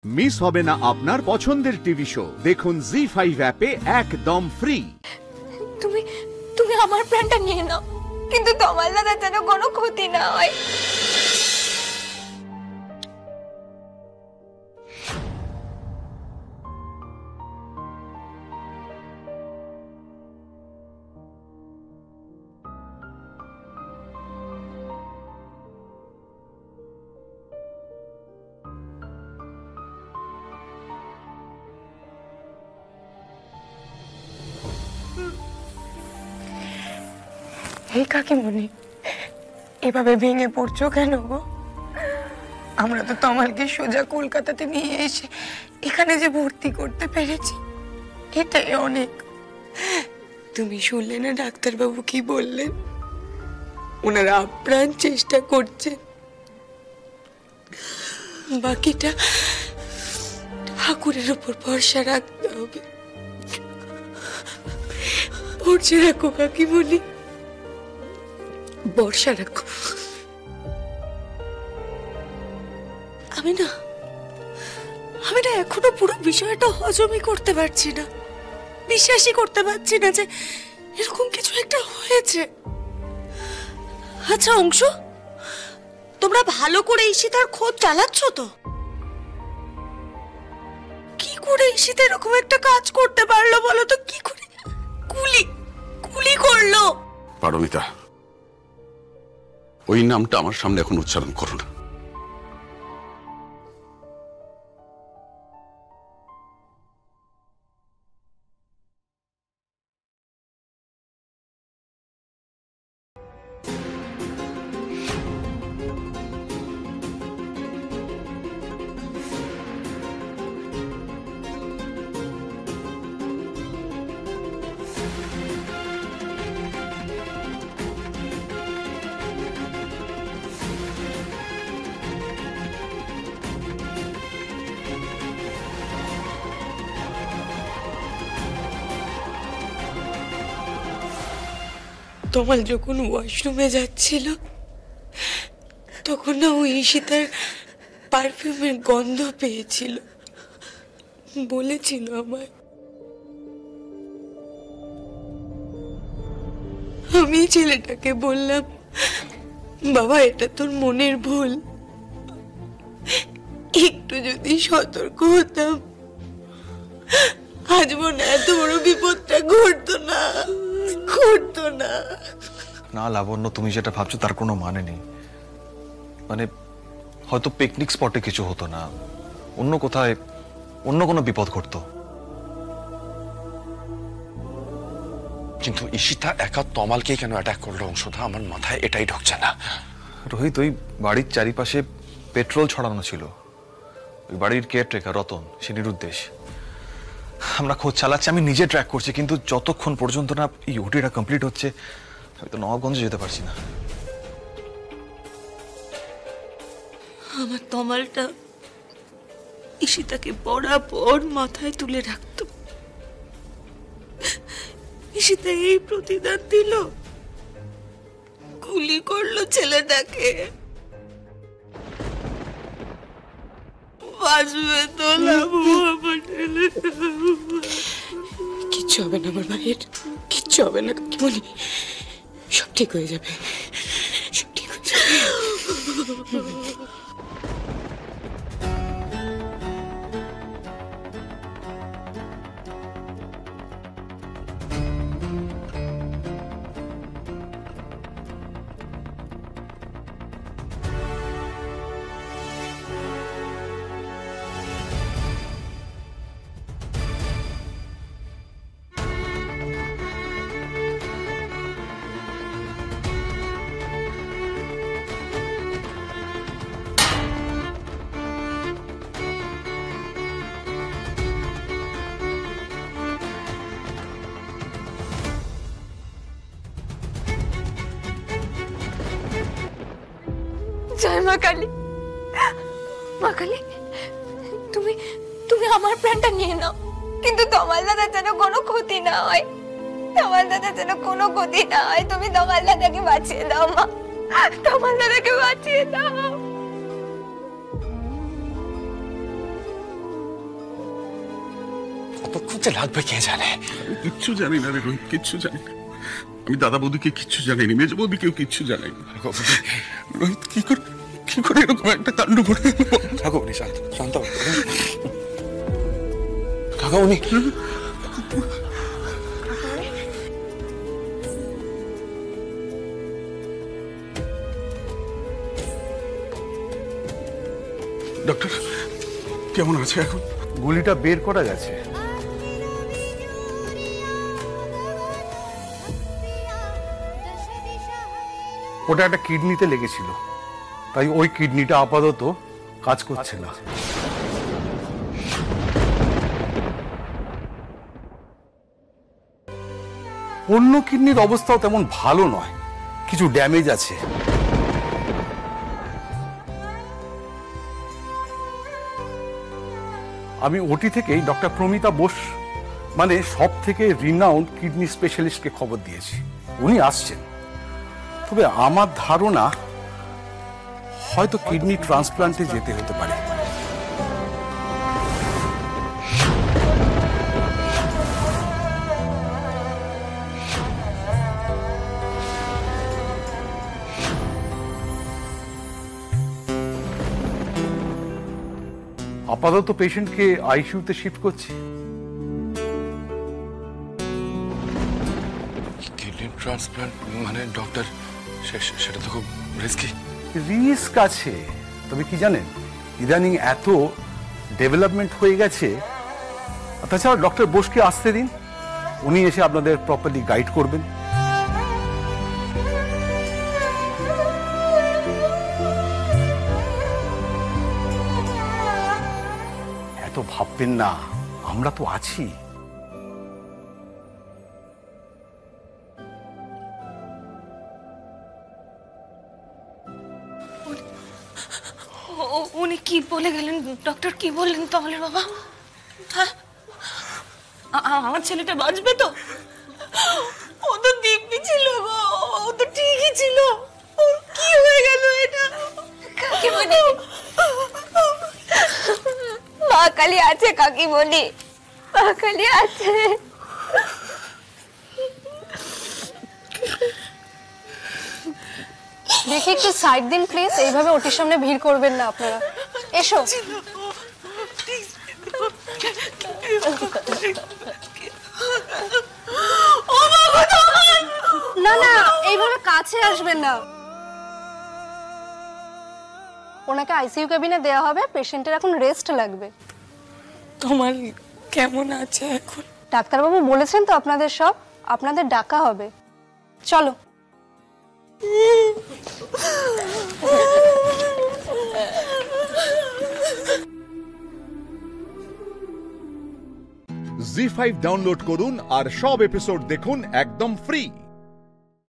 Miss হবে না আপনার পছন্দের টিভি শো। দেখুন জি5 অ্যাপে একদম ফ্রি। তুমি তুমি আমার প্রাণটা নিয়ে নাও, কিন্তু তোমার দাদার যেন কোনো ক্ষতি না হয়। এই কাকিমণি, এভাবে ভেঙে পড়ছো কেন গো? আমরা তো তমালকে সোজা কলকাতাতে নিয়ে এসে এখানে যে ভর্তি করতে পেরেছি, এটাই অনেক। তুমি শুনলে না ডাক্তারবাবু কি বললেন? ওনারা আপ্রাণ চেষ্টা করছে, বাকিটা ঠাকুরের উপর ভরসা রাখতে হবে। ভরসা রাখো কাকিমণি, ভরসা রাখো। আমি না এখনো পুরো বিষয়টা হজমই করতে পারছি না, বিশ্বাসই করতে পারছি না যে এরকম কিছু একটা হয়েছে। আচ্ছা অংশ, তোমরা ভালো করে ঈশিতার খোঁজ চালাচ্ছ তো? কি করে ঈশিতা এরকম একটা কাজ করতে পারলো বলো তো? কি করে কুলি করলো? পারমিতা, ওই নামটা আমার সামনে এখন উচ্চারণ করো না। তমাল যখন ওয়াশরুমে যাচ্ছিল তখন না ওই ঈশিতার পারফিউমের গন্ধ পেয়েছিল, বলেছিল আমায়। আমি ছেলেটাকে বললাম, বাবা এটা তোর মনের ভুল, একটু যদি সতর্ক হতাম আজ মনে এত বড় বিপদটা ঘটতো না। না লাবণ্য, তুমি যেটা ভাবছো তার কোনো মানে নেই। মানে হয়তো পিকনিক স্পটে কিছু হতো না, অন্য কোথায় অন্য কোনো বিপদ ঘটতো। কিন্তু ঈশিতা একা তমালকে কেন অ্যাটাক করলো অংশটা আমার মাথায় এটাই ঢুকছে না। রোহিত, ওই বাড়ির চারিপাশে পেট্রোল ছড়ানো ছিল। ওই বাড়ির কেয়ারটেকার রতন, সে নিরুদ্দেশ। আমরা খোঁজ চালাচ্ছি, আমি নিজে ট্র্যাক করছি, কিন্তু যতক্ষণ পর্যন্ত না এই ওটিটা কমপ্লিট হচ্ছে আমি তো নবাবগঞ্জে যেতে পারছি না। আমার তমালটা ঈশিতাকে বরাবর মাথায় তুলে রাখতো। ঈশিতা এই প্রতিদান দিল, গুলি করলো ছেলেটাকে। বাঁচবে তো লাবু আমার ছেলে। কিচ্ছু হবে না আমার ভাইয়ের, কিচ্ছু হবে না কাকিমণি, সব ঠিক হয়ে যাবে, সব ঠিক হয়ে যাবে। জয় মা কালী। মা কালী, তুমি তুমি আমার প্রাণটা নিয়ে নাও, কিন্তু তোমার দাদার যেন কোনো ক্ষতি না হয়। তোমার দাদার যেন কোনো ক্ষতি না হয়। তুমি তোমার দাদাকে বাঁচিয়ে দাও মা, তোমার দাদাকে বাঁচিয়ে দাও। কতক্ষণ যে লাগবে কে জানে। আমি কিচ্ছু জানি না রে রোহিত, কিচ্ছু জানি না। আমি দাদা বৌদিকে কিচ্ছু জানাইনি, মেজ বৌদিকেও কিচ্ছু জানাইনি। রোহিত কি করে এরকম একটা তাণ্ডব করে গেল? কাকামণি শান্ত শান্ত হও। কাকামণি ডক্টর কেমন আছে এখন? গুলিটা বের করা গেছে। ওটা একটা কিডনিতে লেগেছিল, তাই ওই কিডনিটা আপাতত কাজ করছে না। অন্য কিডনির অবস্থাও তেমন ভালো নয়, কিছু ড্যামেজ আছে। আমি ওটি থেকেই ডক্টর প্রমিতা বোস, মানে সব থেকে রিনাউন্ড কিডনি স্পেশালিস্টকে খবর দিয়েছি, উনি আসছেন। তবে আমার ধারণা হয়তো কিডনি ট্রান্সপ্লান্টে যেতে হতে পারে। আপাতত পেশেন্টকে আইসিইউতে শিফট করছি। কিডনি ট্রান্সপ্লান্ট মানে ডক্টর সেটা তো খুব রিস্কি। রিস্ক আছে, তবে কি জানেন, ইদানিং এত ডেভেলপমেন্ট হয়ে গেছে। তাছাড়া ডক্টর বোসকে আসতে দিন, উনি এসে আপনাদের প্রপারলি গাইড করবেন। এত ভাববেন না, আমরা তো আছি। উনি কি বলে গেলেন? ডক্টর কি বললেন তমালের বাবা? হ্যাঁ, আমার ছেলেটা বাঁচবে তো? ও তো দিব্যি ছিল গো, ও তো ঠিকই ছিল। ওর কি হয়ে গেল এটা? কাকিমণি, মা কালী আছে কাকিমণি, মা কালী আছে। দেখি একটু সাইড দিন প্লিজ, এইভাবে ওটির সামনে ভিড় করবেন না আপনারা। এসো। না না, এইভাবে কাছে আসবেন না। ওনাকে আইসিইউ কেবিনে দেওয়া হবে, পেশেন্টের এখন রেস্ট লাগবে। তোমার কেমন আছে এখন? ডাক্তারবাবু বলেছেন তো আপনাদের সব, আপনাদের ডাকা হবে। চলো। জি5 ডাউনলোড করুন আর সব এপিসোড দেখুন একদম ফ্রি।